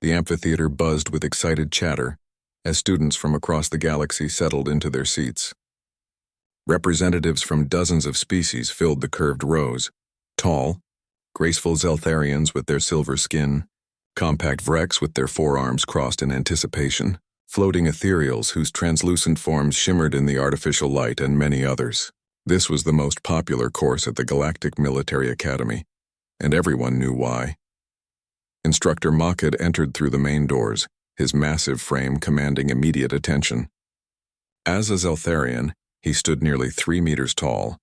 The amphitheater buzzed with excited chatter as students from across the galaxy settled into their seats. Representatives from dozens of species filled the curved rows: tall, graceful Zeltharians with their silver skin, compact Vreks with their forearms crossed in anticipation, floating ethereals whose translucent forms shimmered in the artificial light, and many others. This was the most popular course at the Galactic Military Academy, and everyone knew why. Instructor Mokkad entered through the main doors, his massive frame commanding immediate attention. As a Zeltharian, he stood nearly 3 meters tall,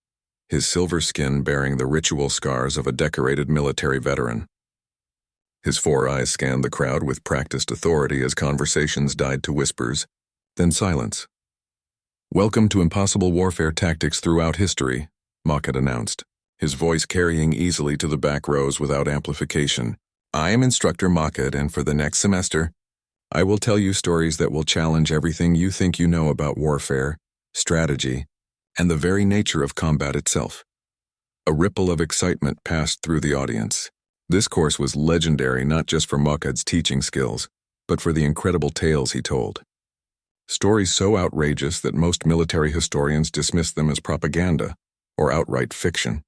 his silver skin bearing the ritual scars of a decorated military veteran. His 4 eyes scanned the crowd with practiced authority as conversations died to whispers, then silence. "Welcome to Impossible Warfare Tactics Throughout History," Mokkad announced, his voice carrying easily to the back rows without amplification. "I am Instructor Mokkad, and for the next semester, I will tell you stories that will challenge everything you think you know about warfare, strategy, and the very nature of combat itself." A ripple of excitement passed through the audience. This course was legendary not just for Mokkad's teaching skills, but for the incredible tales he told. Stories so outrageous that most military historians dismissed them as propaganda or outright fiction.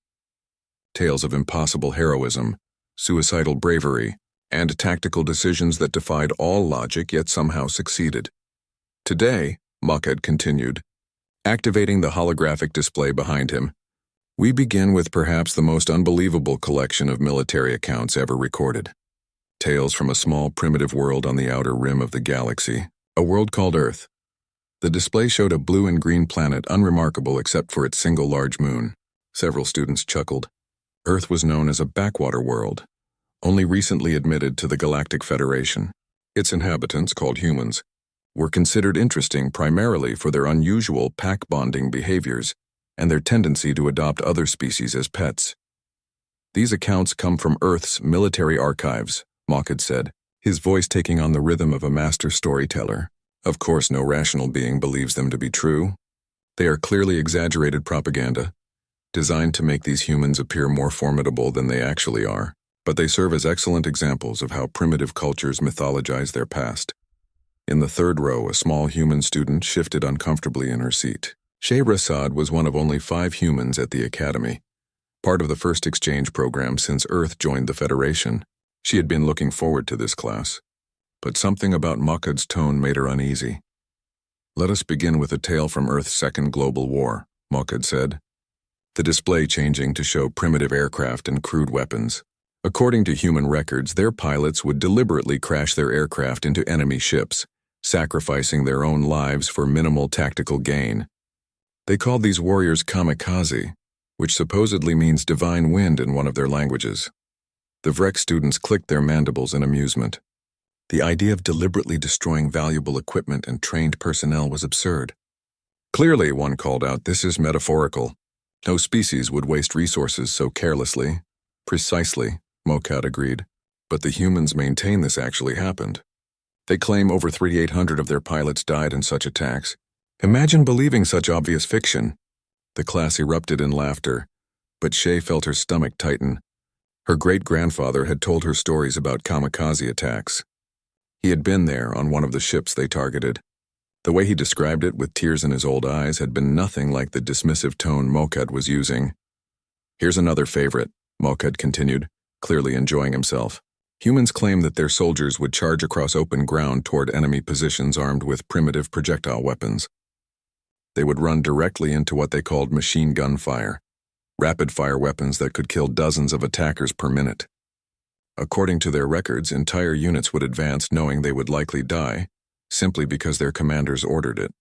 Tales of impossible heroism, suicidal bravery, and tactical decisions that defied all logic yet somehow succeeded. Today, Mokkad continued, activating the holographic display behind him, we begin with perhaps the most unbelievable collection of military accounts ever recorded. Tales from a small primitive world on the outer rim of the galaxy, a world called Earth. The display showed a blue and green planet unremarkable except for its single large moon. Several students chuckled. Earth was known as a backwater world, only recently admitted to the Galactic Federation. Its inhabitants, called humans, were considered interesting primarily for their unusual pack-bonding behaviors and their tendency to adopt other species as pets. These accounts come from Earth's military archives, Mokkad said, his voice taking on the rhythm of a master storyteller. Of course, no rational being believes them to be true. They are clearly exaggerated propaganda, designed to make these humans appear more formidable than they actually are, but they serve as excellent examples of how primitive cultures mythologize their past. In the third row, a small human student shifted uncomfortably in her seat. Shay Rasad was one of only 5 humans at the academy, part of the first exchange program since Earth joined the Federation. She had been looking forward to this class, but something about Mokkad's tone made her uneasy. "Let us begin with a tale from Earth's second global war," Mokkad said, the display changing to show primitive aircraft and crude weapons. According to human records, their pilots would deliberately crash their aircraft into enemy ships, sacrificing their own lives for minimal tactical gain. They called these warriors kamikaze, which supposedly means divine wind in one of their languages. The Vrek students clicked their mandibles in amusement. The idea of deliberately destroying valuable equipment and trained personnel was absurd. "Clearly," one called out, "this is metaphorical. No species would waste resources so carelessly." "Precisely," Mokkad agreed, "but the humans maintain this actually happened. They claim over 3,800 of their pilots died in such attacks. Imagine believing such obvious fiction." The class erupted in laughter, but Shay felt her stomach tighten. Her great-grandfather had told her stories about kamikaze attacks. He had been there on one of the ships they targeted. The way he described it, with tears in his old eyes, had been nothing like the dismissive tone Mokkad was using. "Here's another favorite," Mokkad continued, clearly enjoying himself. "Humans claim that their soldiers would charge across open ground toward enemy positions armed with primitive projectile weapons. They would run directly into what they called machine gun fire, rapid-fire weapons that could kill dozens of attackers per minute. According to their records, entire units would advance knowing they would likely die, simply because their commanders ordered it."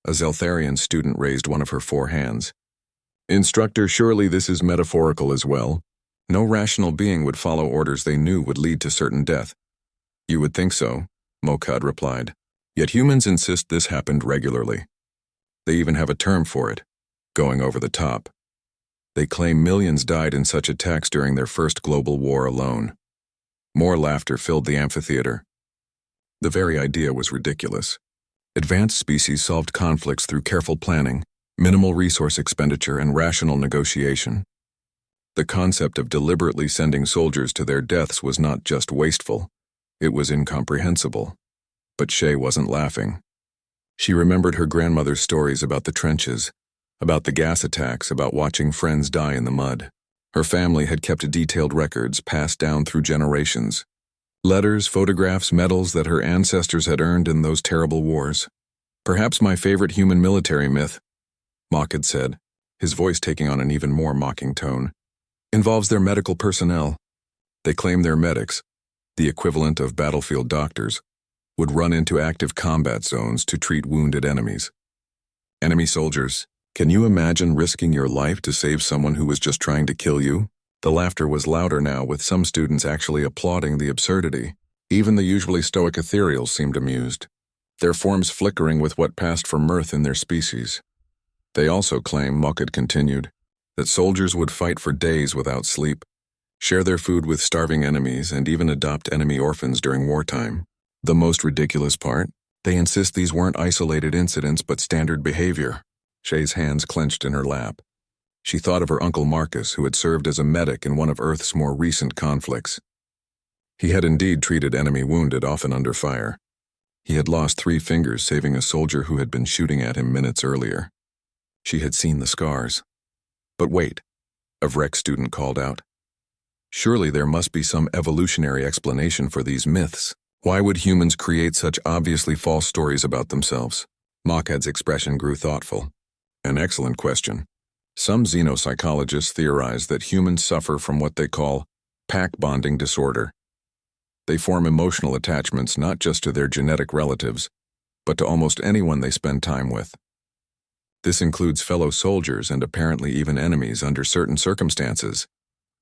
A Zeltharian student raised one of her 4 hands. "Instructor, surely this is metaphorical as well. No rational being would follow orders they knew would lead to certain death." "You would think so," Mokkad replied. "Yet humans insist this happened regularly. They even have a term for it, going over the top. They claim millions died in such attacks during their first global war alone." More laughter filled the amphitheater. The very idea was ridiculous. Advanced species solved conflicts through careful planning, minimal resource expenditure, and rational negotiation. The concept of deliberately sending soldiers to their deaths was not just wasteful, It was incomprehensible. But Shay wasn't laughing. She remembered her grandmother's stories about the trenches, about the gas attacks, about watching friends die in the mud. Her family had kept detailed records passed down through generations. Letters, photographs, medals that her ancestors had earned in those terrible wars. Perhaps my favorite human military myth, Mokkad said, his voice taking on an even more mocking tone, involves their medical personnel. They claim their medics, the equivalent of battlefield doctors, would run into active combat zones to treat wounded enemies. Enemy soldiers, can you imagine risking your life to save someone who was just trying to kill you? The laughter was louder now, with some students actually applauding the absurdity. Even the usually stoic ethereals seemed amused, their forms flickering with what passed for mirth in their species. They also claim, Mokkad continued, that soldiers would fight for days without sleep, share their food with starving enemies, and even adopt enemy orphans during wartime. The most ridiculous part? They insist these weren't isolated incidents but standard behavior. Shay's hands clenched in her lap. She thought of her Uncle Marcus, who had served as a medic in one of Earth's more recent conflicts. He had indeed treated enemy wounded, often under fire. He had lost 3 fingers saving a soldier who had been shooting at him minutes earlier. She had seen the scars. But wait, a Vrek student called out. Surely there must be some evolutionary explanation for these myths. Why would humans create such obviously false stories about themselves? Mokkad's expression grew thoughtful. An excellent question. Some xenopsychologists theorize that humans suffer from what they call pack bonding disorder. They form emotional attachments not just to their genetic relatives, but to almost anyone they spend time with. This includes fellow soldiers and apparently even enemies under certain circumstances.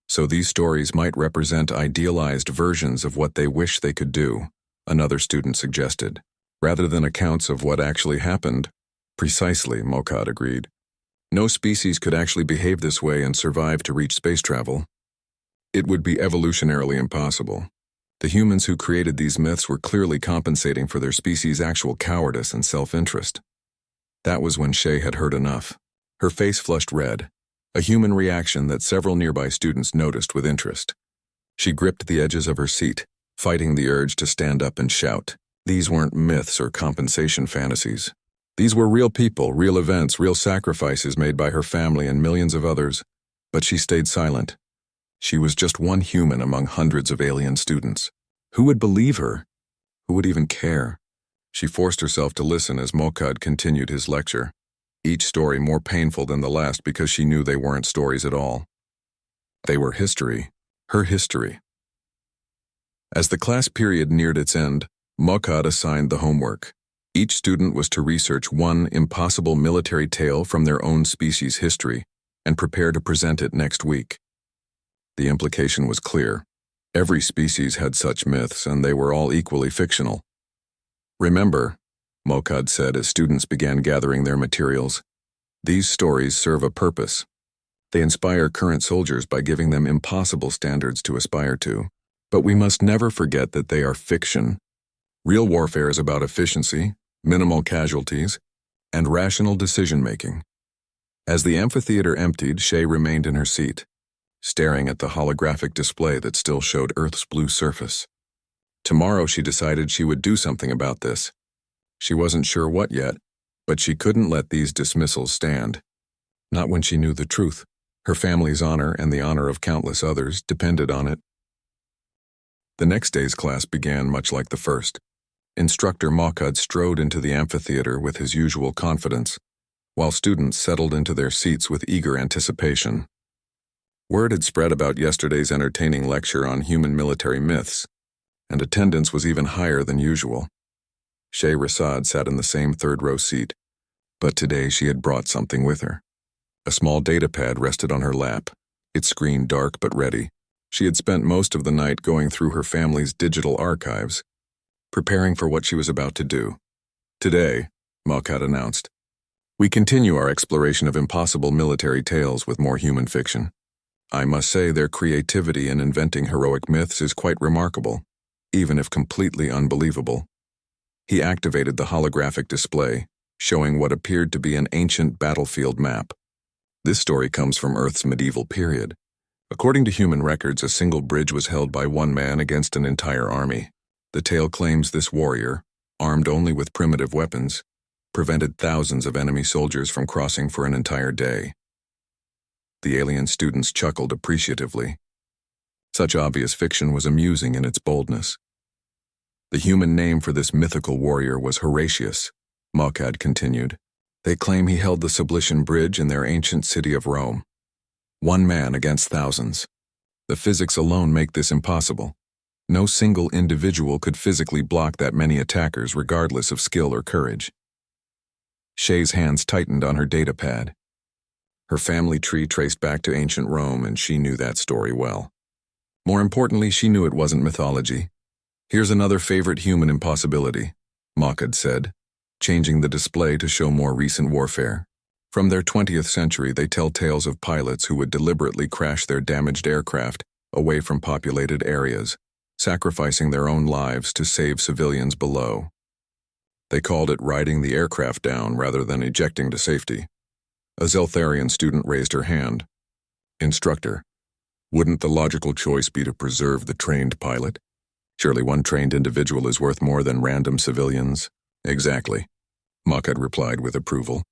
So these stories might represent idealized versions of what they wish they could do, another student suggested, rather than accounts of what actually happened. Precisely, Mokkad agreed. No species could actually behave this way and survive to reach space travel. It would be evolutionarily impossible. The humans who created these myths were clearly compensating for their species' actual cowardice and self-interest. That was when Shay had heard enough. Her face flushed red, a human reaction that several nearby students noticed with interest. She gripped the edges of her seat, fighting the urge to stand up and shout. These weren't myths or compensation fantasies. These were real people, real events, real sacrifices made by her family and millions of others. But she stayed silent. She was just one human among hundreds of alien students. Who would believe her? Who would even care? She forced herself to listen as Mokkad continued his lecture, each story more painful than the last because she knew they weren't stories at all. They were history, her history. As the class period neared its end, Mokkad assigned the homework. Each student was to research one impossible military tale from their own species' history and prepare to present it next week. The implication was clear. Every species had such myths, and they were all equally fictional. Remember, Mokkad said as students began gathering their materials, these stories serve a purpose. They inspire current soldiers by giving them impossible standards to aspire to. But we must never forget that they are fiction. Real warfare is about efficiency, minimal casualties, and rational decision-making. As the amphitheater emptied, Shay remained in her seat, staring at the holographic display that still showed Earth's blue surface. Tomorrow she decided she would do something about this. She wasn't sure what yet, but she couldn't let these dismissals stand. Not when she knew the truth. Her family's honor and the honor of countless others depended on it. The next day's class began much like the first. Instructor Mokkad strode into the amphitheater with his usual confidence, while students settled into their seats with eager anticipation. Word had spread about yesterday's entertaining lecture on human military myths, and attendance was even higher than usual. Shay Rasad sat in the same third-row seat, but today she had brought something with her. A small datapad rested on her lap, its screen dark but ready. She had spent most of the night going through her family's digital archives, preparing for what she was about to do. Today, Mokkad announced, we continue our exploration of impossible military tales with more human fiction. I must say their creativity in inventing heroic myths is quite remarkable, even if completely unbelievable. He activated the holographic display, showing what appeared to be an ancient battlefield map. This story comes from Earth's medieval period. According to human records, a single bridge was held by one man against an entire army. The tale claims this warrior, armed only with primitive weapons, prevented thousands of enemy soldiers from crossing for an entire day. The alien students chuckled appreciatively. Such obvious fiction was amusing in its boldness. The human name for this mythical warrior was Horatius, Mokkad continued. They claim he held the Sublician Bridge in their ancient city of Rome. One man against thousands. The physics alone make this impossible. No single individual could physically block that many attackers regardless of skill or courage. Shay's hands tightened on her datapad. Her family tree traced back to ancient Rome, and she knew that story well. More importantly, she knew it wasn't mythology. Here's another favorite human impossibility, Mokkad said, changing the display to show more recent warfare. From their 20th century, they tell tales of pilots who would deliberately crash their damaged aircraft away from populated areas, sacrificing their own lives to save civilians below. They called it riding the aircraft down rather than ejecting to safety. A Zeltharian student raised her hand. Instructor, wouldn't the logical choice be to preserve the trained pilot? Surely one trained individual is worth more than random civilians. Exactly, Mokkad replied with approval.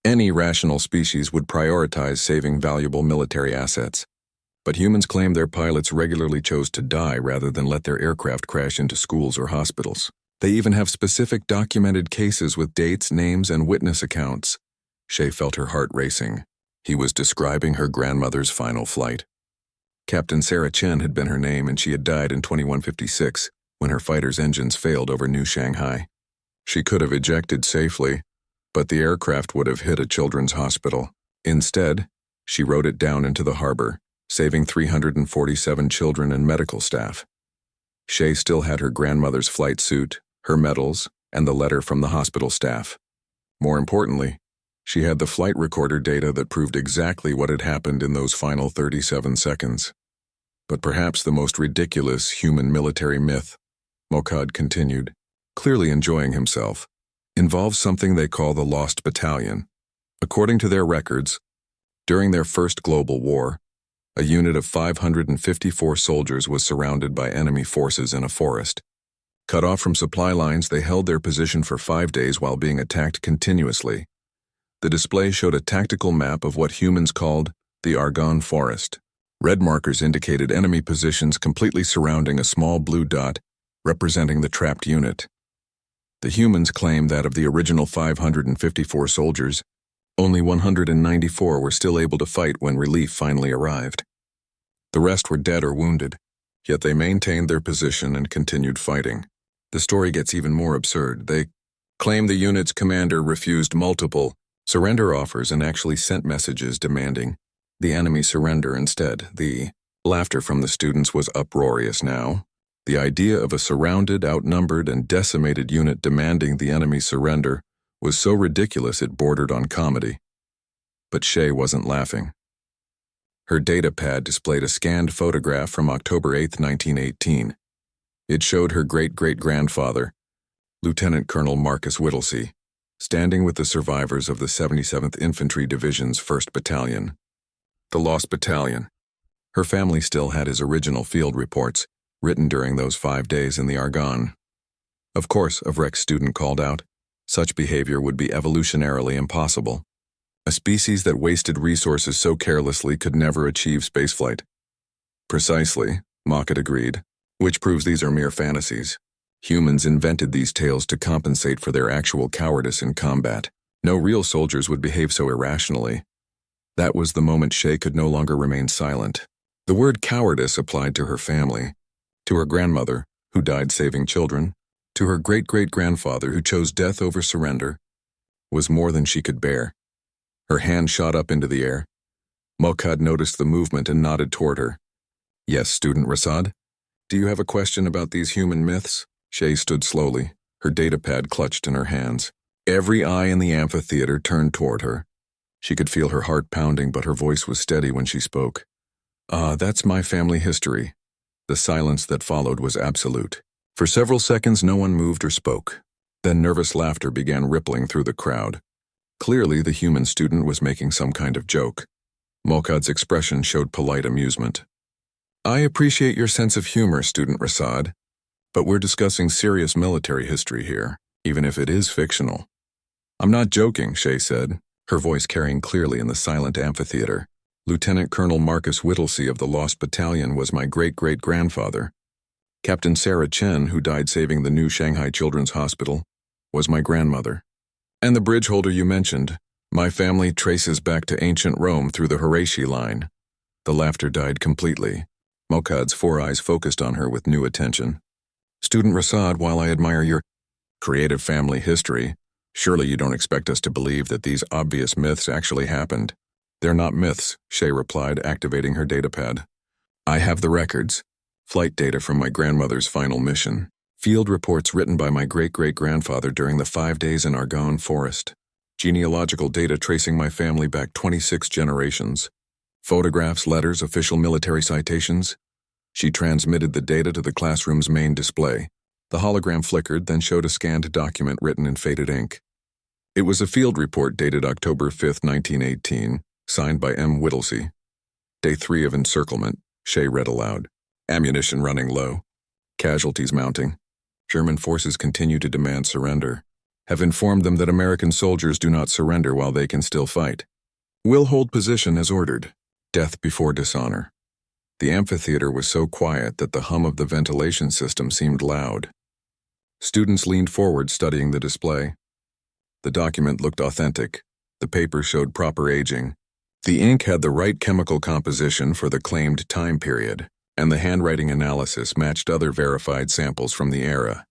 Any rational species would prioritize saving valuable military assets. But humans claim their pilots regularly chose to die rather than let their aircraft crash into schools or hospitals. They even have specific documented cases with dates, names, and witness accounts. Shay felt her heart racing. He was describing her grandmother's final flight. Captain Sarah Chen had been her name, and she had died in 2156 when her fighter's engines failed over New Shanghai. She could have ejected safely, but the aircraft would have hit a children's hospital. Instead, she rode it down into the harbor, saving 347 children and medical staff. Shay still had her grandmother's flight suit, her medals, and the letter from the hospital staff. More importantly, she had the flight recorder data that proved exactly what had happened in those final 37 seconds. But perhaps the most ridiculous human military myth, Mokkad continued, clearly enjoying himself, involves something they call the Lost Battalion. According to their records, during their first global war, a unit of 554 soldiers was surrounded by enemy forces in a forest. Cut off from supply lines, they held their position for 5 days while being attacked continuously. The display showed a tactical map of what humans called the Argonne Forest. Red markers indicated enemy positions completely surrounding a small blue dot representing the trapped unit. The humans claim that of the original 554 soldiers, only 194 were still able to fight when relief finally arrived. The rest were dead or wounded, yet they maintained their position and continued fighting. The story gets even more absurd. They claim the unit's commander refused multiple surrender offers and actually sent messages demanding the enemy surrender instead. The laughter from the students was uproarious now. The idea of a surrounded, outnumbered, and decimated unit demanding the enemy surrender was so ridiculous it bordered on comedy. But Shay wasn't laughing. Her datapad displayed a scanned photograph from October 8, 1918. It showed her great-great-grandfather, Lieutenant Colonel Marcus Whittlesey, standing with the survivors of the 77th Infantry Division's 1st Battalion. The Lost Battalion. Her family still had his original field reports, written during those 5 days in the Argonne. Of course, a Vrex student called out, such behavior would be evolutionarily impossible. A species that wasted resources so carelessly could never achieve spaceflight. Precisely, Mokkad agreed, which proves these are mere fantasies. Humans invented these tales to compensate for their actual cowardice in combat. No real soldiers would behave so irrationally. That was the moment Shay could no longer remain silent. The word cowardice applied to her family, to her grandmother, who died saving children, to her great-great-grandfather who chose death over surrender, was more than she could bear. Her hand shot up into the air. Mokkad noticed the movement and nodded toward her. Yes, Student Rasad? Do you have a question about these human myths? Shay stood slowly, her datapad clutched in her hands. Every eye in the amphitheater turned toward her. She could feel her heart pounding, but her voice was steady when she spoke. That's my family history. The silence that followed was absolute. For several seconds, no one moved or spoke. Then nervous laughter began rippling through the crowd. Clearly, the human student was making some kind of joke. Mokkad's expression showed polite amusement. I appreciate your sense of humor, Student Rasad. But we're discussing serious military history here, even if it is fictional. I'm not joking, Shay said, her voice carrying clearly in the silent amphitheater. Lieutenant Colonel Marcus Whittlesey of the Lost Battalion was my great-great-grandfather. Captain Sarah Chen, who died saving the new Shanghai Children's Hospital, was my grandmother. And the bridge holder you mentioned, my family traces back to ancient Rome through the Horatii line. The laughter died completely. Mokkad's four eyes focused on her with new attention. Student Rasad, while I admire your creative family history, surely you don't expect us to believe that these obvious myths actually happened. They're not myths, Shay replied, activating her datapad. I have the records. Flight data from my grandmother's final mission. Field reports written by my great-great-grandfather during the 5 days in Argonne Forest. Genealogical data tracing my family back 26 generations. Photographs, letters, official military citations. She transmitted the data to the classroom's main display. The hologram flickered, then showed a scanned document written in faded ink. It was a field report dated October 5, 1918, signed by M. Whittlesey. Day 3 of encirclement, Shay read aloud. Ammunition running low. Casualties mounting. German forces continue to demand surrender. Have informed them that American soldiers do not surrender while they can still fight. Will hold position as ordered. Death before dishonor. The amphitheater was so quiet that the hum of the ventilation system seemed loud. Students leaned forward studying the display. The document looked authentic. The paper showed proper aging. The ink had the right chemical composition for the claimed time period, and the handwriting analysis matched other verified samples from the era.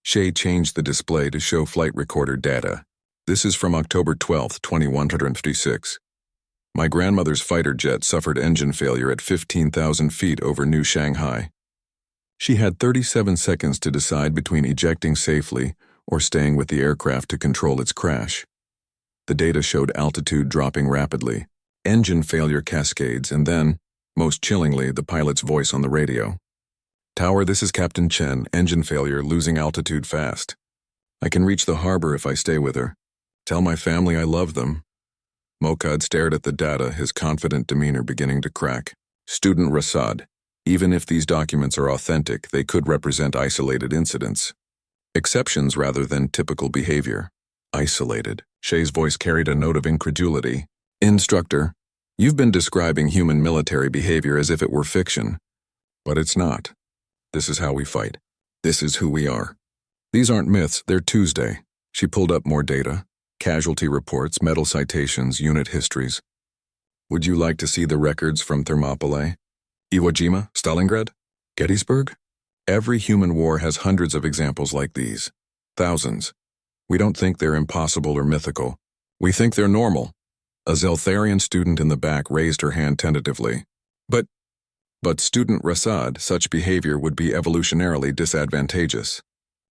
Shay changed the display to show flight recorder data. This is from October 12, 2156. My grandmother's fighter jet suffered engine failure at 15,000 feet over New Shanghai. She had 37 seconds to decide between ejecting safely or staying with the aircraft to control its crash. The data showed altitude dropping rapidly, engine failure cascades, and then, most chillingly, the pilot's voice on the radio. Tower, this is Captain Chen, engine failure, losing altitude fast. I can reach the harbor if I stay with her. Tell my family I love them. Mokkad stared at the data, his confident demeanor beginning to crack. Student Rasad, even if these documents are authentic, they could represent isolated incidents. Exceptions rather than typical behavior. Isolated. Shay's voice carried a note of incredulity. Instructor, you've been describing human military behavior as if it were fiction. But it's not. This is how we fight. This is who we are. These aren't myths, they're Tuesday. She pulled up more data. Casualty reports, medal citations, unit histories. Would you like to see the records from Thermopylae? Iwo Jima? Stalingrad? Gettysburg? Every human war has hundreds of examples like these. Thousands. We don't think they're impossible or mythical. We think they're normal. A Zeltharian student in the back raised her hand tentatively. But student Rasad, such behavior would be evolutionarily disadvantageous.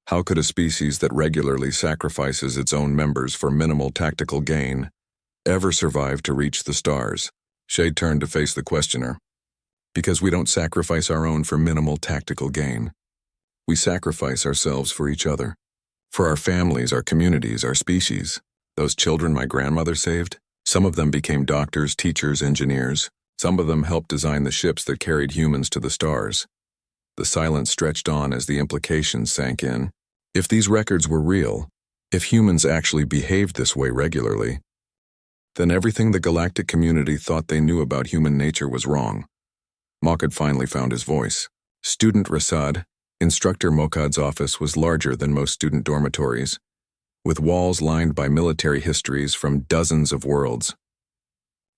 How could a species that regularly sacrifices its own members for minimal tactical gain ever survive to reach the stars? Shay turned to face the questioner. Because we don't sacrifice our own for minimal tactical gain. We sacrifice ourselves for each other. For our families, our communities, our species. Those children my grandmother saved, some of them became doctors, teachers, engineers. Some of them helped design the ships that carried humans to the stars. The silence stretched on as the implications sank in. If these records were real, if humans actually behaved this way regularly, then everything the galactic community thought they knew about human nature was wrong. Mokkad finally found his voice. Student Rasad, Instructor Mokkad's office was larger than most student dormitories, with walls lined by military histories from dozens of worlds.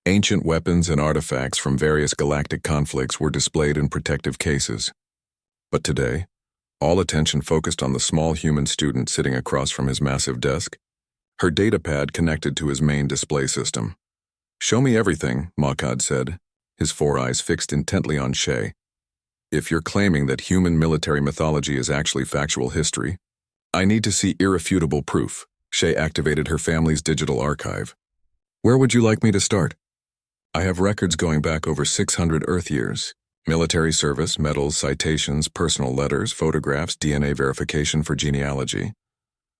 Ancient weapons and artifacts from various galactic conflicts were displayed in protective cases. But today, all attention focused on the small human student sitting across from his massive desk, her datapad connected to his main display system. Show me everything, Mokkad said, his four eyes fixed intently on Shay. If you're claiming that human military mythology is actually factual history, I need to see irrefutable proof. Shay activated her family's digital archive. Where would you like me to start? I have records going back over 600 Earth years. Military service, medals, citations, personal letters, photographs, DNA verification for genealogy.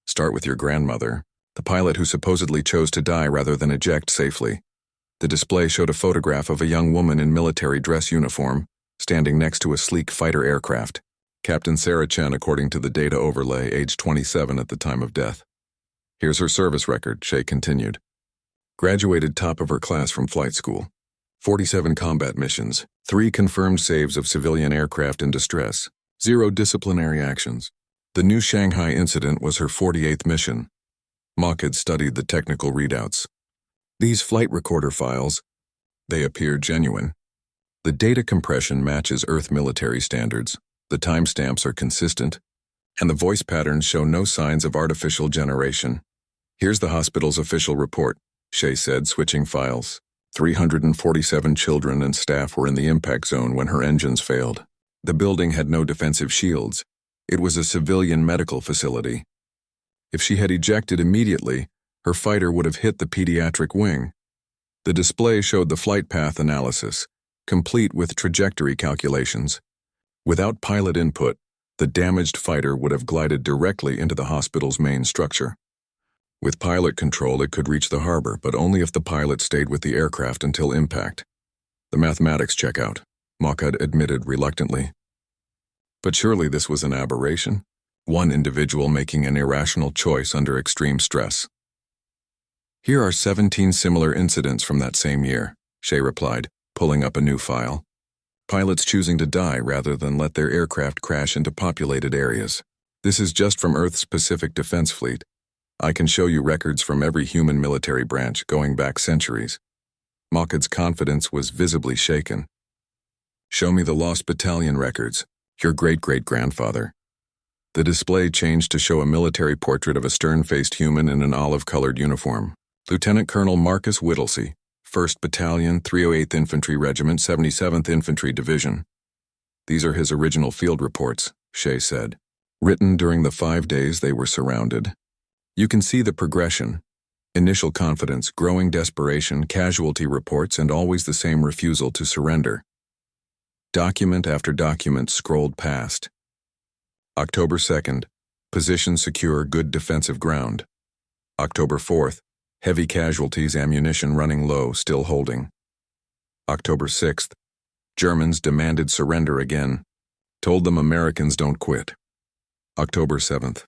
Start with your grandmother, the pilot who supposedly chose to die rather than eject safely. The display showed a photograph of a young woman in military dress uniform, standing next to a sleek fighter aircraft. Captain Sarah Chen, according to the data overlay, age 27 at the time of death. Here's her service record, Shay continued. Graduated top of her class from flight school. 47 combat missions, 3 confirmed saves of civilian aircraft in distress, 0 disciplinary actions. The new Shanghai incident was her 48th mission. Mokkad studied the technical readouts. These flight recorder files, they appear genuine. The data compression matches Earth military standards, the timestamps are consistent, and the voice patterns show no signs of artificial generation. Here's the hospital's official report, Shay said, switching files. 347 children and staff were in the impact zone when her engines failed. The building had no defensive shields. It was a civilian medical facility. If she had ejected immediately, her fighter would have hit the pediatric wing. The display showed the flight path analysis, complete with trajectory calculations. Without pilot input, the damaged fighter would have glided directly into the hospital's main structure. With pilot control, it could reach the harbor, but only if the pilot stayed with the aircraft until impact. The mathematics check out, Mokkad admitted reluctantly. But surely this was an aberration, one individual making an irrational choice under extreme stress. Here are 17 similar incidents from that same year, Shay replied, pulling up a new file. Pilots choosing to die rather than let their aircraft crash into populated areas. This is just from Earth's Pacific Defense Fleet. I can show you records from every human military branch going back centuries. Mokkad's confidence was visibly shaken. Show me the Lost Battalion records, your great-great-grandfather. The display changed to show a military portrait of a stern-faced human in an olive-colored uniform. Lieutenant Colonel Marcus Whittlesey, 1st Battalion, 308th Infantry Regiment, 77th Infantry Division. These are his original field reports, Shay said, written during the 5 days they were surrounded. You can see the progression. Initial confidence, growing desperation, casualty reports, and always the same refusal to surrender. Document after document scrolled past. October 2nd, position secure, good defensive ground. October 4th, heavy casualties, ammunition running low, still holding. October 6th, Germans demanded surrender again. Told them Americans don't quit. October 7th,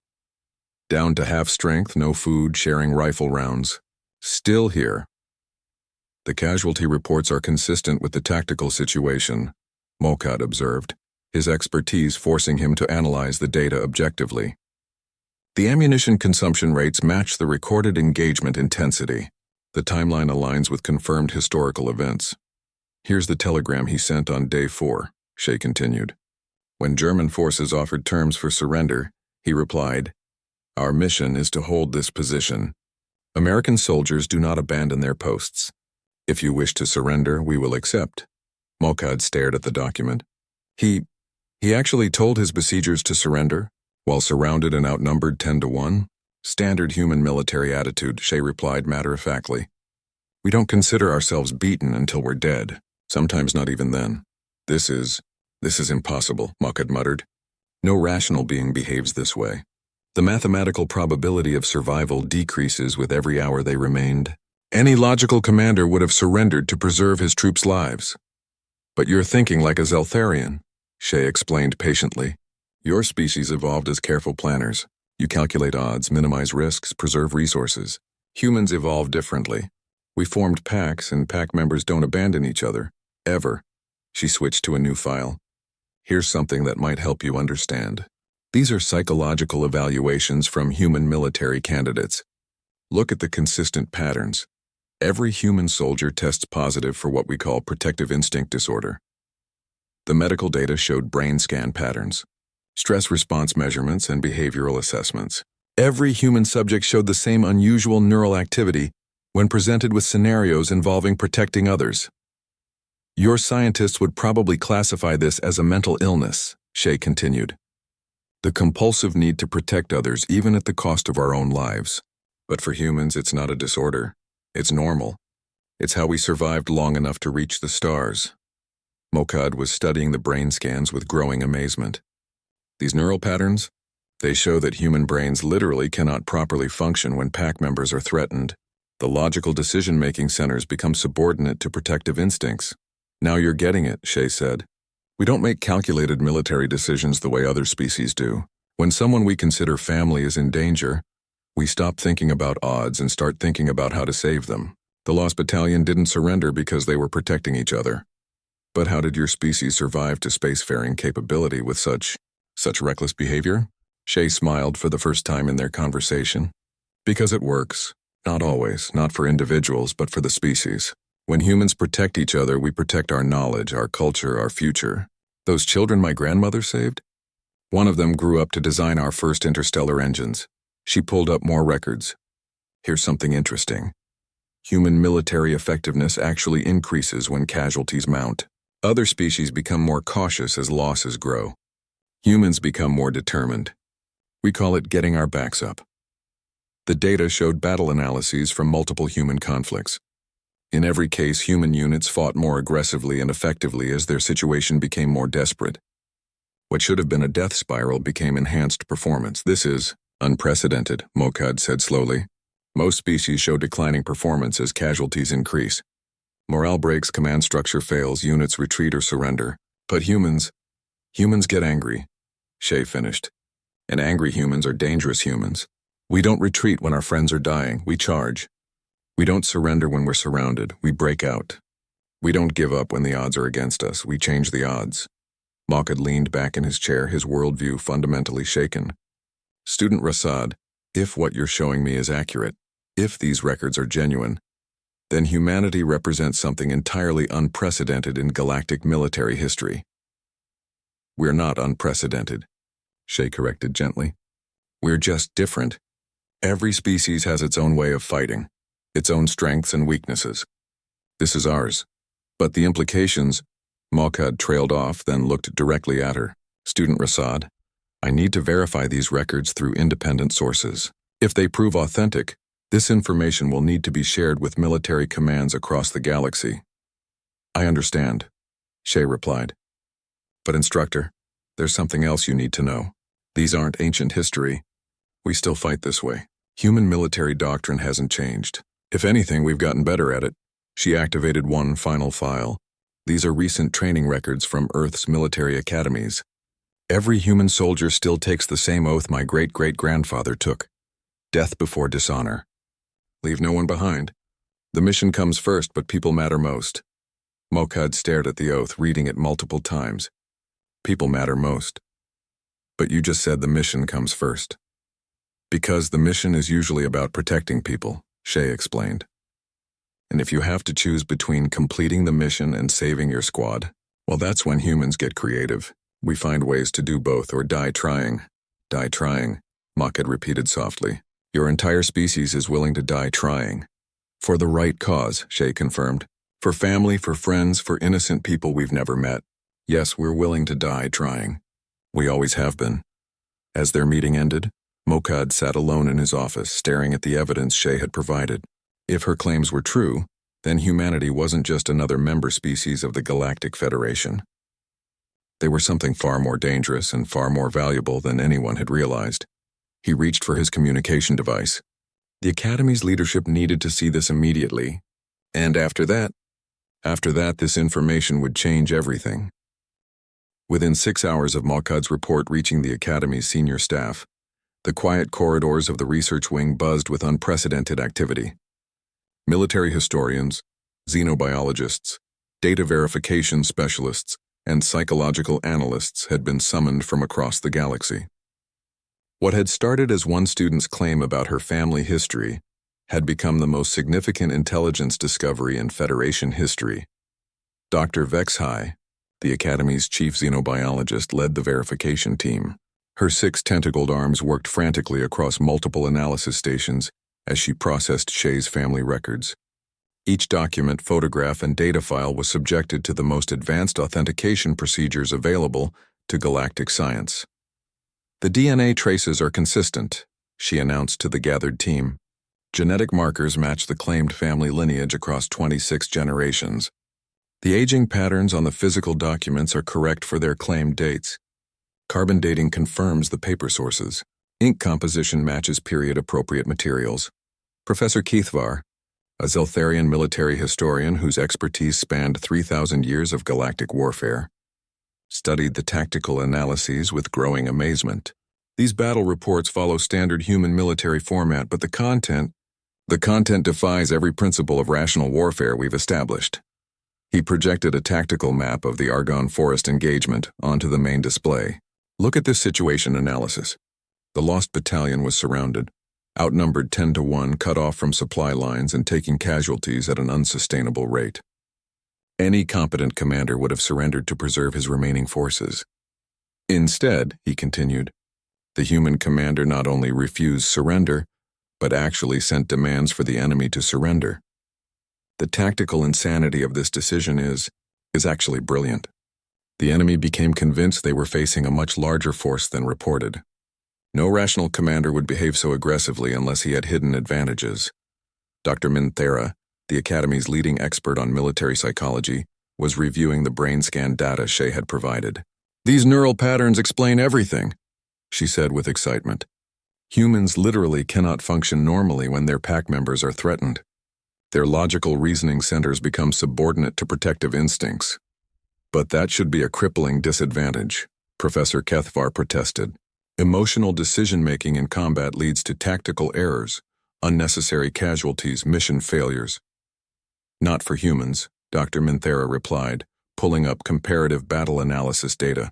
down to half strength, no food, sharing rifle rounds. Still here. The casualty reports are consistent with the tactical situation, Mokkad observed, his expertise forcing him to analyze the data objectively. The ammunition consumption rates match the recorded engagement intensity. The timeline aligns with confirmed historical events. Here's the telegram he sent on day 4, Shay continued. When German forces offered terms for surrender, he replied, "Our mission is to hold this position. American soldiers do not abandon their posts. If you wish to surrender, we will accept." Mokkad stared at the document. He actually told his besiegers to surrender, while surrounded and outnumbered 10-1? Standard human military attitude, Shay replied matter-of-factly. We don't consider ourselves beaten until we're dead, sometimes not even then. This is impossible, Mokkad muttered. No rational being behaves this way. The mathematical probability of survival decreases with every hour they remained. Any logical commander would have surrendered to preserve his troops' lives. But you're thinking like a Zeltharian, Shay explained patiently. Your species evolved as careful planners. You calculate odds, minimize risks, preserve resources. Humans evolved differently. We formed packs, and pack members don't abandon each other. Ever. She switched to a new file. Here's something that might help you understand. These are psychological evaluations from human military candidates. Look at the consistent patterns. Every human soldier tests positive for what we call protective instinct disorder. The medical data showed brain scan patterns, stress response measurements, and behavioral assessments. Every human subject showed the same unusual neural activity when presented with scenarios involving protecting others. Your scientists would probably classify this as a mental illness, Shay continued. The compulsive need to protect others even at the cost of our own lives. But for humans, it's not a disorder. It's normal. It's how we survived long enough to reach the stars. Mokkad was studying the brain scans with growing amazement. These neural patterns, they show that human brains literally cannot properly function when pack members are threatened. The logical decision-making centers become subordinate to protective instincts. Now you're getting it, Shay said. We don't make calculated military decisions the way other species do. When someone we consider family is in danger, we stop thinking about odds and start thinking about how to save them. The Lost Battalion didn't surrender because they were protecting each other. But how did your species survive to spacefaring capability with such reckless behavior? Shay smiled for the first time in their conversation. Because it works. Not always, not for individuals, but for the species. When humans protect each other, we protect our knowledge, our culture, our future. Those children my grandmother saved? One of them grew up to design our first interstellar engines. She pulled up more records. Here's something interesting. Human military effectiveness actually increases when casualties mount. Other species become more cautious as losses grow. Humans become more determined. We call it getting our backs up. The data showed battle analyses from multiple human conflicts. In every case, human units fought more aggressively and effectively as their situation became more desperate. What should have been a death spiral became enhanced performance. This is unprecedented, Mokkad said slowly. Most species show declining performance as casualties increase. Morale breaks, command structure fails, units retreat or surrender. But humans get angry, Shay finished. And angry humans are dangerous humans. We don't retreat when our friends are dying, we charge. We don't surrender when we're surrounded, we break out. We don't give up when the odds are against us, we change the odds. Mokkad leaned back in his chair, his worldview fundamentally shaken. Student Rasad, if what you're showing me is accurate, if these records are genuine, then humanity represents something entirely unprecedented in galactic military history. We're not unprecedented, Shay corrected gently. We're just different. Every species has its own way of fighting, its own strengths and weaknesses. This is ours. But the implications, Mokkad trailed off, then looked directly at her. Student Rasad, I need to verify these records through independent sources. If they prove authentic, this information will need to be shared with military commands across the galaxy. I understand, Shay replied. But instructor, there's something else you need to know. These aren't ancient history. We still fight this way. Human military doctrine hasn't changed. If anything, we've gotten better at it. She activated one final file. These are recent training records from Earth's military academies. Every human soldier still takes the same oath my great-great-grandfather took. Death before dishonor. Leave no one behind. The mission comes first, but people matter most. Mokkad stared at the oath, reading it multiple times. People matter most. But you just said the mission comes first. Because the mission is usually about protecting people, Shay explained. And if you have to choose between completing the mission and saving your squad, well, that's when humans get creative. We find ways to do both or die trying. Die trying, Mokkad repeated softly. Your entire species is willing to die trying. For the right cause, Shay confirmed. For family, for friends, for innocent people we've never met. Yes, we're willing to die trying. We always have been. As their meeting ended, Mokkad sat alone in his office, staring at the evidence Shay had provided. If her claims were true, then humanity wasn't just another member species of the Galactic Federation. They were something far more dangerous and far more valuable than anyone had realized. He reached for his communication device. The Academy's leadership needed to see this immediately. And after that, this information would change everything. Within 6 hours of Mokkad's report reaching the Academy's senior staff, the quiet corridors of the research wing buzzed with unprecedented activity. Military historians, xenobiologists, data verification specialists, and psychological analysts had been summoned from across the galaxy. What had started as one student's claim about her family history had become the most significant intelligence discovery in Federation history. Dr. Vexhai, the Academy's chief xenobiologist, led the verification team. Her 6 tentacled arms worked frantically across multiple analysis stations as she processed Shay's family records. Each document, photograph, and data file was subjected to the most advanced authentication procedures available to galactic science. The DNA traces are consistent, she announced to the gathered team. Genetic markers match the claimed family lineage across 26 generations. The aging patterns on the physical documents are correct for their claimed dates. Carbon dating confirms the paper sources. Ink composition matches period-appropriate materials. Professor Keithvar, a Zeltharian military historian whose expertise spanned 3,000 years of galactic warfare, studied the tactical analyses with growing amazement. These battle reports follow standard human military format, but the content defies every principle of rational warfare we've established. He projected a tactical map of the Argonne Forest engagement onto the main display. Look at this situation analysis. The lost battalion was surrounded, outnumbered 10-1, cut off from supply lines and taking casualties at an unsustainable rate. Any competent commander would have surrendered to preserve his remaining forces. Instead, he continued, the human commander not only refused surrender, but actually sent demands for the enemy to surrender. The tactical insanity of this decision is actually brilliant. The enemy became convinced they were facing a much larger force than reported. No rational commander would behave so aggressively unless he had hidden advantages. Dr. Minthera, the Academy's leading expert on military psychology, was reviewing the brain scan data Shay had provided. "These neural patterns explain everything," she said with excitement. "Humans literally cannot function normally when their pack members are threatened. Their logical reasoning centers become subordinate to protective instincts. But that should be a crippling disadvantage," Professor Kethvar protested. "Emotional decision-making in combat leads to tactical errors, unnecessary casualties, mission failures." "Not for humans," Dr. Minthera replied, pulling up comparative battle analysis data.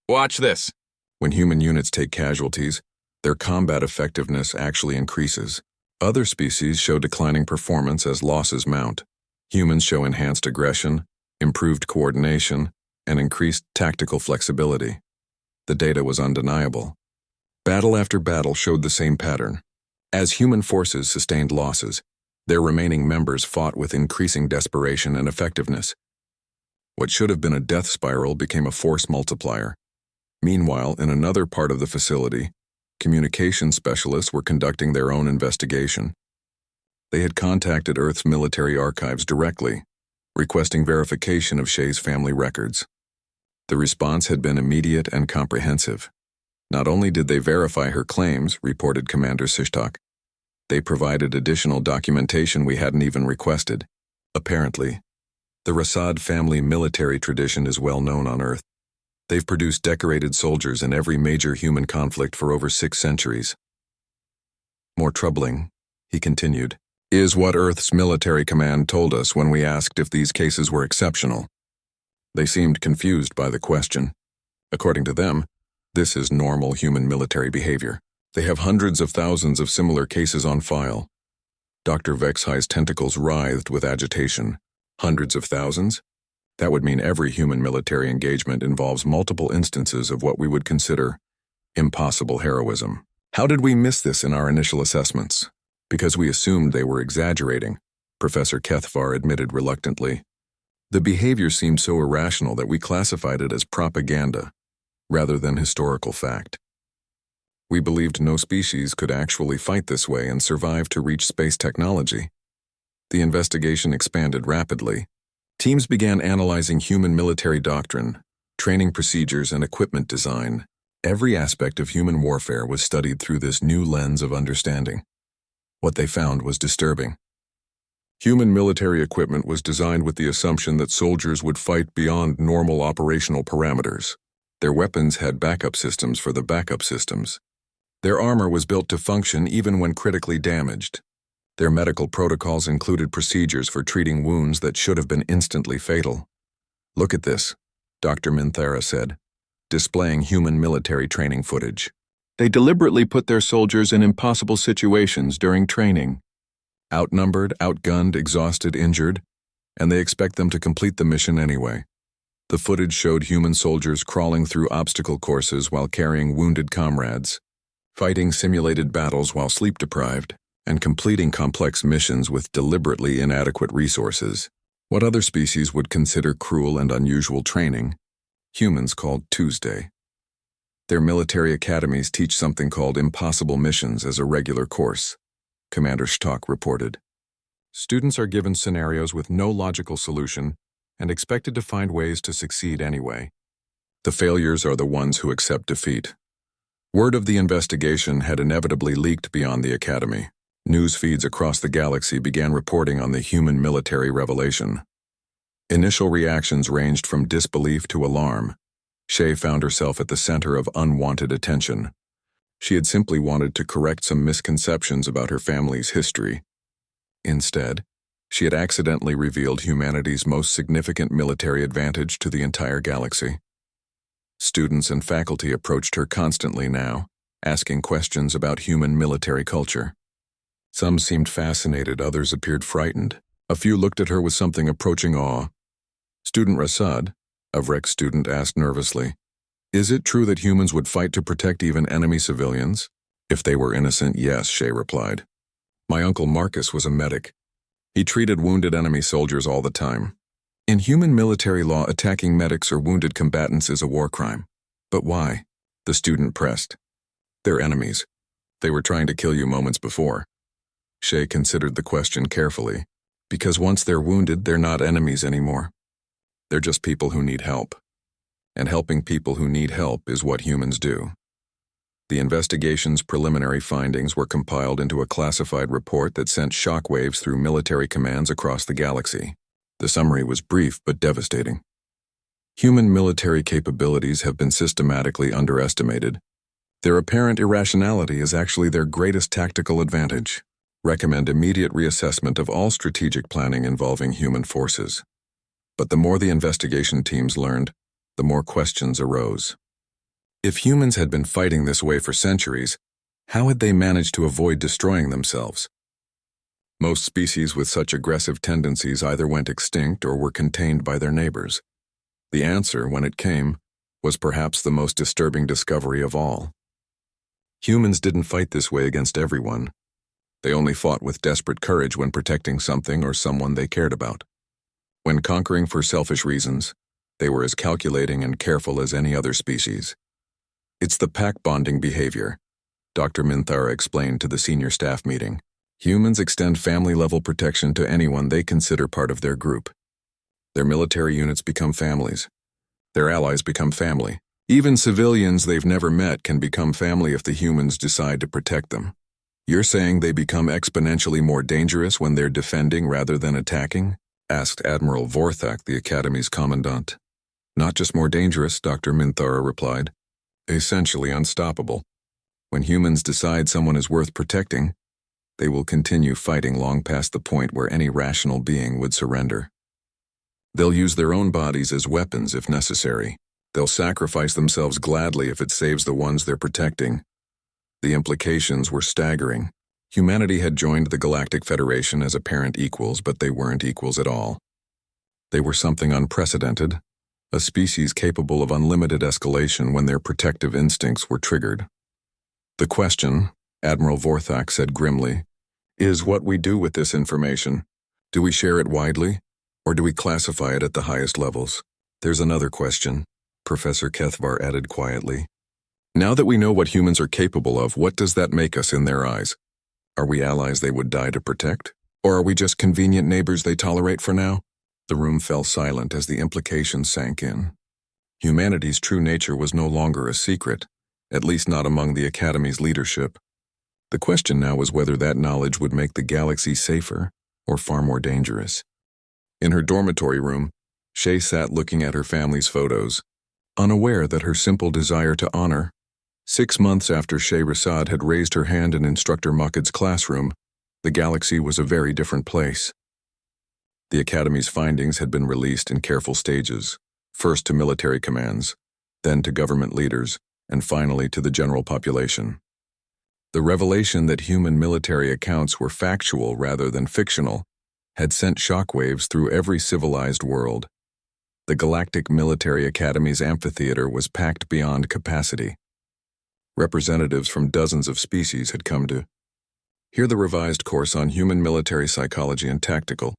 "Watch this. When human units take casualties, their combat effectiveness actually increases. Other species show declining performance as losses mount. Humans show enhanced aggression, improved coordination, and increased tactical flexibility." The data was undeniable. Battle after battle showed the same pattern. As human forces sustained losses, their remaining members fought with increasing desperation and effectiveness. What should have been a death spiral became a force multiplier. Meanwhile, in another part of the facility, communication specialists were conducting their own investigation. They had contacted Earth's military archives directly, requesting verification of Shay's family records. The response had been immediate and comprehensive. Not only did they verify her claims, reported Commander Sishtak, they provided additional documentation we hadn't even requested. Apparently, the Rasad family military tradition is well known on Earth. They've produced decorated soldiers in every major human conflict for over 6 centuries. More troubling, he continued, is what Earth's military command told us when we asked if these cases were exceptional. They seemed confused by the question. According to them, this is normal human military behavior. They have hundreds of thousands of similar cases on file. Dr. Vexhai's tentacles writhed with agitation. Hundreds of thousands? That would mean every human military engagement involves multiple instances of what we would consider impossible heroism. How did we miss this in our initial assessments? Because we assumed they were exaggerating, Professor Kethvar admitted reluctantly. The behavior seemed so irrational that we classified it as propaganda, rather than historical fact. We believed no species could actually fight this way and survive to reach space technology. The investigation expanded rapidly. Teams began analyzing human military doctrine, training procedures, and equipment design. Every aspect of human warfare was studied through this new lens of understanding. What they found was disturbing. Human military equipment was designed with the assumption that soldiers would fight beyond normal operational parameters. Their weapons had backup systems for the backup systems. Their armor was built to function even when critically damaged. Their medical protocols included procedures for treating wounds that should have been instantly fatal. "Look at this," Dr. Minthera said, displaying human military training footage. "They deliberately put their soldiers in impossible situations during training. Outnumbered, outgunned, exhausted, injured, and they expect them to complete the mission anyway." The footage showed human soldiers crawling through obstacle courses while carrying wounded comrades, fighting simulated battles while sleep-deprived, and completing complex missions with deliberately inadequate resources. What other species would consider cruel and unusual training, humans called Tuesday. Their military academies teach something called impossible missions as a regular course, Commander Stock reported. Students are given scenarios with no logical solution and expected to find ways to succeed anyway. The failures are the ones who accept defeat. Word of the investigation had inevitably leaked beyond the academy. News feeds across the galaxy began reporting on the human military revelation. Initial reactions ranged from disbelief to alarm. Shay found herself at the center of unwanted attention. She had simply wanted to correct some misconceptions about her family's history. Instead, she had accidentally revealed humanity's most significant military advantage to the entire galaxy. Students and faculty approached her constantly now, asking questions about human military culture. Some seemed fascinated, others appeared frightened. A few looked at her with something approaching awe. Student Rasad, a Vrex student, asked nervously, "Is it true that humans would fight to protect even enemy civilians?" "If they were innocent, yes," Shay replied. "My uncle Marcus was a medic. He treated wounded enemy soldiers all the time. In human military law, attacking medics or wounded combatants is a war crime. But why?" The student pressed. "They're enemies. They were trying to kill you moments before." Shay considered the question carefully. Because once they're wounded, they're not enemies anymore. They're just people who need help. And helping people who need help is what humans do. The investigation's preliminary findings were compiled into a classified report that sent shockwaves through military commands across the galaxy. The summary was brief but devastating. Human military capabilities have been systematically underestimated. Their apparent irrationality is actually their greatest tactical advantage. Recommend immediate reassessment of all strategic planning involving human forces. But the more the investigation teams learned, the more questions arose. If humans had been fighting this way for centuries, how had they managed to avoid destroying themselves? Most species with such aggressive tendencies either went extinct or were contained by their neighbors. The answer, when it came, was perhaps the most disturbing discovery of all. Humans didn't fight this way against everyone. They only fought with desperate courage when protecting something or someone they cared about. When conquering for selfish reasons, they were as calculating and careful as any other species. It's the pack bonding behavior, Dr. Minthara explained to the senior staff meeting. Humans extend family-level protection to anyone they consider part of their group. Their military units become families. Their allies become family. Even civilians they've never met can become family if the humans decide to protect them. You're saying they become exponentially more dangerous when they're defending rather than attacking? Asked Admiral Vorthak, the Academy's commandant. Not just more dangerous, Dr. Minthara replied. Essentially unstoppable. When humans decide someone is worth protecting, they will continue fighting long past the point where any rational being would surrender. They'll use their own bodies as weapons if necessary. They'll sacrifice themselves gladly if it saves the ones they're protecting. The implications were staggering. Humanity had joined the Galactic Federation as apparent equals, but they weren't equals at all. They were something unprecedented, a species capable of unlimited escalation when their protective instincts were triggered. The question, Admiral Vorthak said grimly, is what we do with this information. Do we share it widely, or do we classify it at the highest levels? There's another question, Professor Kethvar added quietly. Now that we know what humans are capable of, what does that make us in their eyes? Are we allies they would die to protect? Or are we just convenient neighbors they tolerate for now? The room fell silent as the implications sank in. Humanity's true nature was no longer a secret, at least not among the Academy's leadership. The question now was whether that knowledge would make the galaxy safer or far more dangerous. In her dormitory room, Shay sat looking at her family's photos, unaware that her simple desire to honor. 6 months after Shay Rasad had raised her hand in Instructor Mokkad's classroom, the galaxy was a very different place. The Academy's findings had been released in careful stages, first to military commands, then to government leaders, and finally to the general population. The revelation that human military accounts were factual rather than fictional had sent shockwaves through every civilized world. The Galactic Military Academy's amphitheater was packed beyond capacity. Representatives from dozens of species had come to hear the revised course on human military psychology and tactical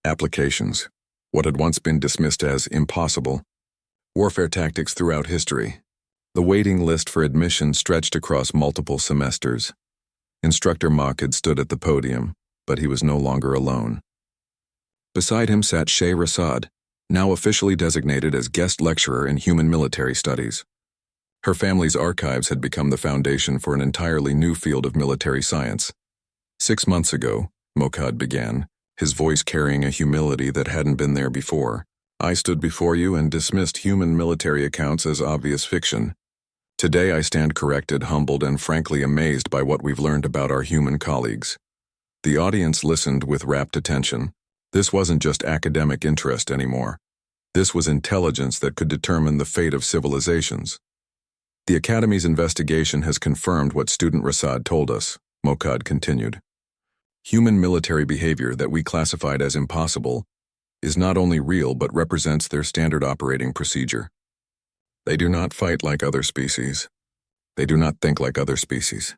applications, what had once been dismissed as impossible, warfare tactics throughout history. The waiting list for admission stretched across multiple semesters. Instructor Mokkad stood at the podium, but he was no longer alone. Beside him sat Shay Rasad, now officially designated as guest lecturer in human military studies. Her family's archives had become the foundation for an entirely new field of military science. 6 months ago, Mokkad began, his voice carrying a humility that hadn't been there before. "I stood before you and dismissed human military accounts as obvious fiction. Today I stand corrected, humbled, and frankly amazed by what we've learned about our human colleagues." The audience listened with rapt attention. This wasn't just academic interest anymore. This was intelligence that could determine the fate of civilizations. "The Academy's investigation has confirmed what Student Rasad told us," Mokkad continued. "Human military behavior that we classified as impossible is not only real but represents their standard operating procedure. They do not fight like other species. They do not think like other species.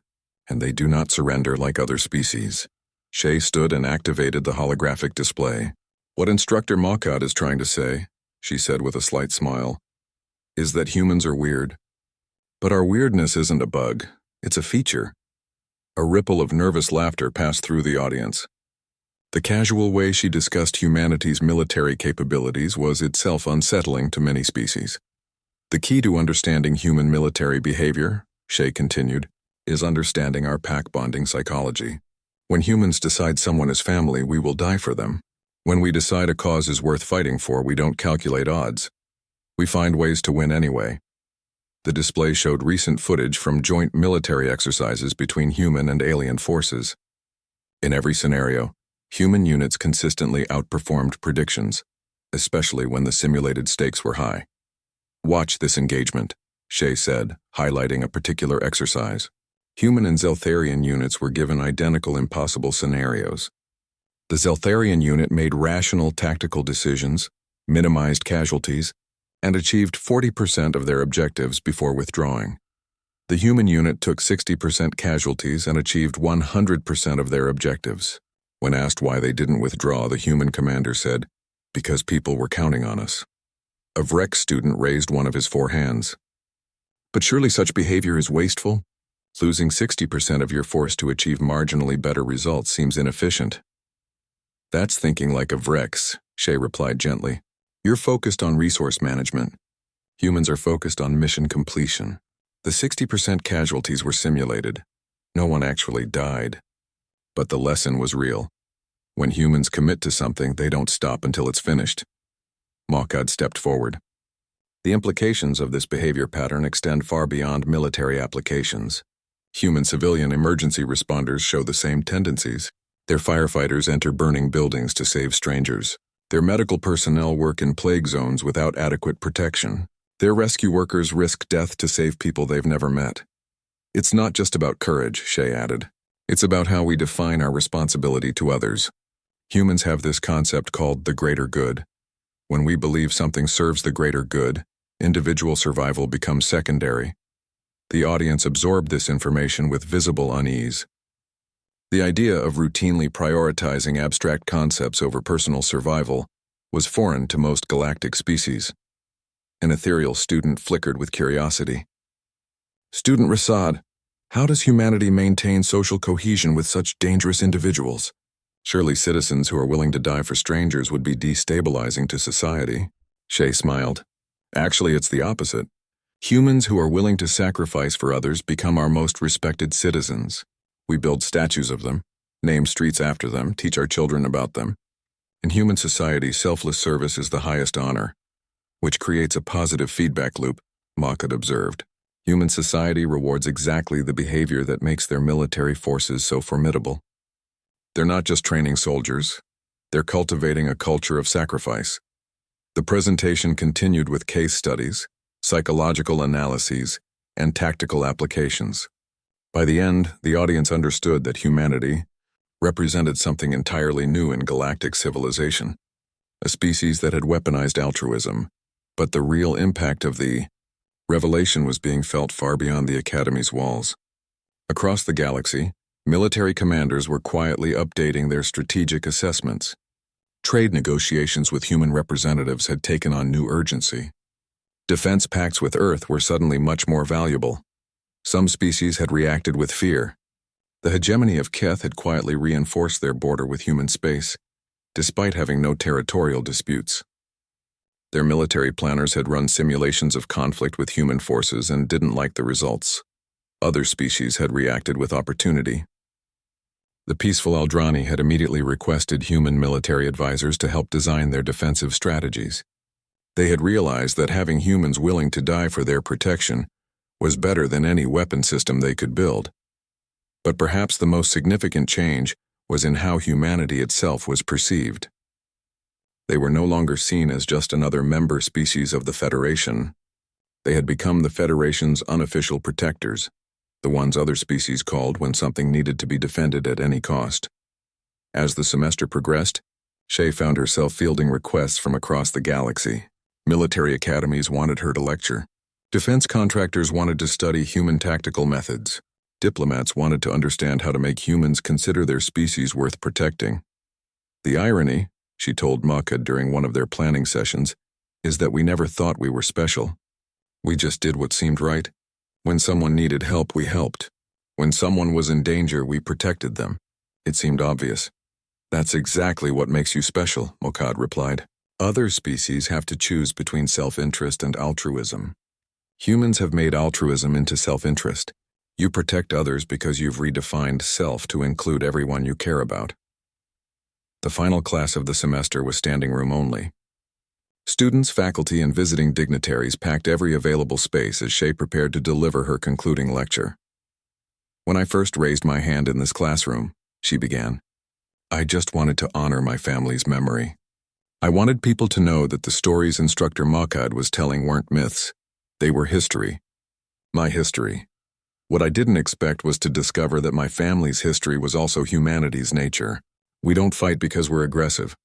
And they do not surrender like other species." Shay stood and activated the holographic display. "What Instructor Mokkad is trying to say," she said with a slight smile, "is that humans are weird. But our weirdness isn't a bug, it's a feature." A ripple of nervous laughter passed through the audience. The casual way she discussed humanity's military capabilities was itself unsettling to many species. "The key to understanding human military behavior," Shay continued, "is understanding our pack-bonding psychology. When humans decide someone is family, we will die for them. When we decide a cause is worth fighting for, we don't calculate odds. We find ways to win anyway." The display showed recent footage from joint military exercises between human and alien forces. In every scenario, human units consistently outperformed predictions, especially when the simulated stakes were high. "Watch this engagement," Shay said, highlighting a particular exercise. Human and Zeltharian units were given identical impossible scenarios. The Zeltharian unit made rational tactical decisions, minimized casualties, and achieved 40% of their objectives before withdrawing. The human unit took 60% casualties and achieved 100% of their objectives. When asked why they didn't withdraw, the human commander said, "Because people were counting on us." A Vrek student raised one of his 4 hands. "But surely such behavior is wasteful? Losing 60% of your force to achieve marginally better results seems inefficient." "That's thinking like a Vrex," Shay replied gently. "You're focused on resource management. Humans are focused on mission completion. The 60% casualties were simulated. No one actually died. But the lesson was real. When humans commit to something, they don't stop until it's finished." Mokkad stepped forward. "The implications of this behavior pattern extend far beyond military applications. Human civilian emergency responders show the same tendencies. Their firefighters enter burning buildings to save strangers. Their medical personnel work in plague zones without adequate protection. Their rescue workers risk death to save people they've never met. It's not just about courage," Shay added. "It's about how we define our responsibility to others. Humans have this concept called the greater good. When we believe something serves the greater good, individual survival becomes secondary." The audience absorbed this information with visible unease. The idea of routinely prioritizing abstract concepts over personal survival was foreign to most galactic species. An ethereal student flickered with curiosity. "Student Rasad, how does humanity maintain social cohesion with such dangerous individuals? Surely citizens who are willing to die for strangers would be destabilizing to society." Shay smiled. "Actually, it's the opposite. Humans who are willing to sacrifice for others become our most respected citizens. We build statues of them, name streets after them, teach our children about them. In human society, selfless service is the highest honor, which creates a positive feedback loop," Mokkad observed. "Human society rewards exactly the behavior that makes their military forces so formidable. They're not just training soldiers, they're cultivating a culture of sacrifice." The presentation continued with case studies, psychological analyses, and tactical applications. By the end, the audience understood that humanity represented something entirely new in galactic civilization, a species that had weaponized altruism, but the real impact of the revelation was being felt far beyond the Academy's walls. Across the galaxy, military commanders were quietly updating their strategic assessments. Trade negotiations with human representatives had taken on new urgency. Defense pacts with Earth were suddenly much more valuable. Some species had reacted with fear. The hegemony of Keth had quietly reinforced their border with human space, despite having no territorial disputes. Their military planners had run simulations of conflict with human forces and didn't like the results. Other species had reacted with opportunity. The peaceful Eldrani had immediately requested human military advisors to help design their defensive strategies. They had realized that having humans willing to die for their protection was better than any weapon system they could build. But perhaps the most significant change was in how humanity itself was perceived. They were no longer seen as just another member species of the Federation. They had become the Federation's unofficial protectors, the ones other species called when something needed to be defended at any cost. As the semester progressed, Shay found herself fielding requests from across the galaxy. Military academies wanted her to lecture. Defense contractors wanted to study human tactical methods. Diplomats wanted to understand how to make humans consider their species worth protecting. The irony, she told Mokkad during one of their planning sessions, is that we never thought we were special. We just did what seemed right. When someone needed help, we helped. When someone was in danger, we protected them. It seemed obvious. That's exactly what makes you special, Mokkad replied. Other species have to choose between self-interest and altruism. Humans have made altruism into self-interest. You protect others because you've redefined self to include everyone you care about. The final class of the semester was standing room only. Students, faculty, and visiting dignitaries packed every available space as Shay prepared to deliver her concluding lecture. When I first raised my hand in this classroom, she began, I just wanted to honor my family's memory. I wanted people to know that the stories Instructor Mokkad was telling weren't myths. They were history. My history. What I didn't expect was to discover that my family's history was also humanity's nature. We don't fight because we're aggressive.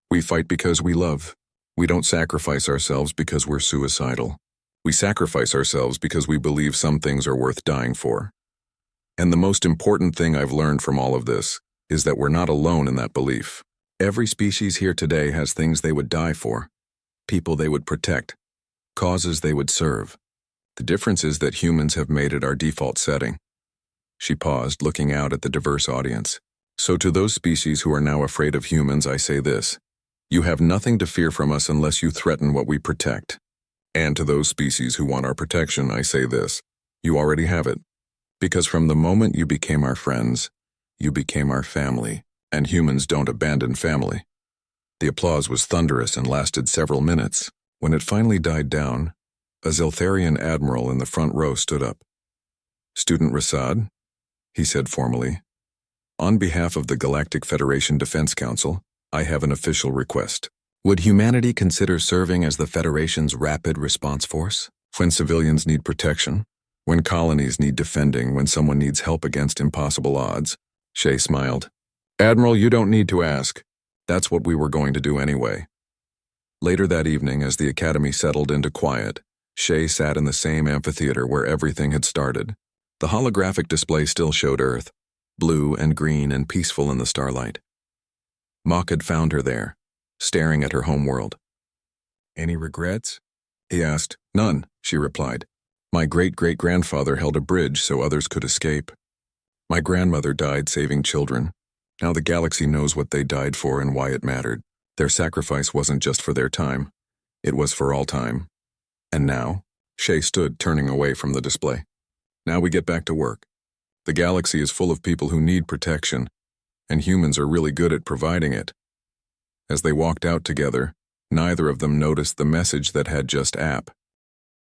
We fight because we love. We don't sacrifice ourselves because we're suicidal. We sacrifice ourselves because we believe some things are worth dying for. And the most important thing I've learned from all of this is that we're not alone in that belief. Every species here today has things they would die for, people they would protect, causes they would serve. The difference is that humans have made it our default setting. She paused, looking out at the diverse audience. So to those species who are now afraid of humans, I say this. You have nothing to fear from us unless you threaten what we protect. And to those species who want our protection, I say this. You already have it. Because from the moment you became our friends, you became our family. And humans don't abandon family. The applause was thunderous and lasted several minutes. When it finally died down, a Zeltharian admiral in the front row stood up. Student Rasad, he said formally, on behalf of the Galactic Federation Defense Council, I have an official request. Would humanity consider serving as the Federation's rapid response force? When civilians need protection, when colonies need defending, when someone needs help against impossible odds? Shay smiled. Admiral, you don't need to ask. That's what we were going to do anyway. Later that evening, as the academy settled into quiet, Shay sat in the same amphitheater where everything had started. The holographic display still showed Earth, blue and green and peaceful in the starlight. Mokkad found her there, staring at her homeworld. Any regrets? He asked. None, she replied. My great-great-grandfather held a bridge so others could escape. My grandmother died saving children. Now the galaxy knows what they died for and why it mattered. Their sacrifice wasn't just for their time. It was for all time. And now, Shay stood turning away from the display. Now we get back to work. The galaxy is full of people who need protection, and humans are really good at providing it. As they walked out together, neither of them noticed the message that had just app.